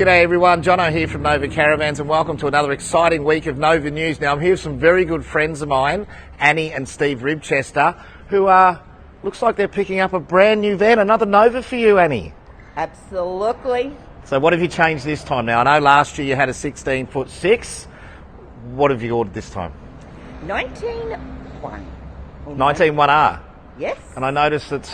G'day everyone, Johno here from Nova Caravans and welcome to another exciting week of Nova News. Now I'm here with some very good friends of mine, Annie and Steve Ribchester, who looks like they're picking up a brand new van, another Nova for you, Annie. Absolutely. So what have you changed this time now? I know last year you had a 16'6". What have you ordered this time? 19.1. 19.1R. Yes. And I noticed that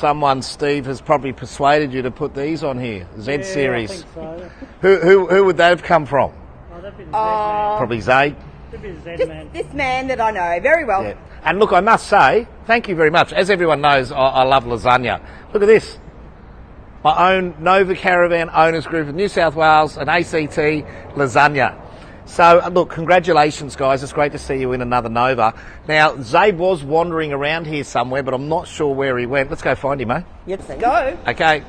Steve, has probably persuaded you to put these on here, Z-Series. I think so. Who would they have come from? Oh, that'd be the Probably Zaid. That'd be the Z-Man. This man that I know very well. Yeah. And look, I must say, thank you very much. As everyone knows, I love lasagna. Look at this. My own Nova Caravan Owners Group of New South Wales and ACT lasagna. So, look, congratulations, guys. It's great to see you in another Nova. Now, Zaid was wandering around here somewhere, but I'm not sure where he went. Let's go find him, eh? Let's go. Okay.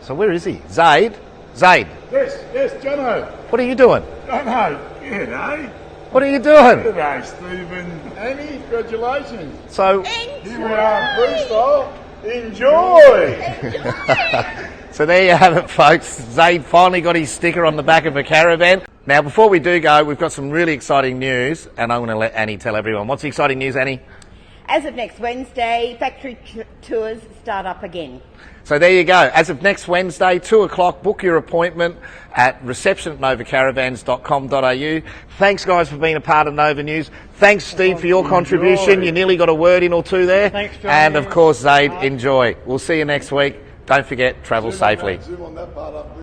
So, where is he? Zaid? Zaid? Yes, Johno. What are you doing? Johno, g'day. What are you doing? G'day, Stephen. Annie, congratulations. So, Here we are, freestyle. Enjoy. So there you have it, folks. Zaid finally got his sticker on the back of a caravan. Now, before we do go, we've got some really exciting news, and I'm going to let Annie tell everyone. What's the exciting news, Annie? As of next Wednesday, factory tours start up again. So there you go. As of next Wednesday, 2 o'clock, book your appointment at reception@novacaravans.com.au. Thanks, guys, for being a part of Nova News. Thanks, Steve, for your contribution. You nearly got a word in or two there. Thanks, John. And, of course, Zaid, enjoy. We'll see you next week. Don't forget, travel safely. Zoom on that part up.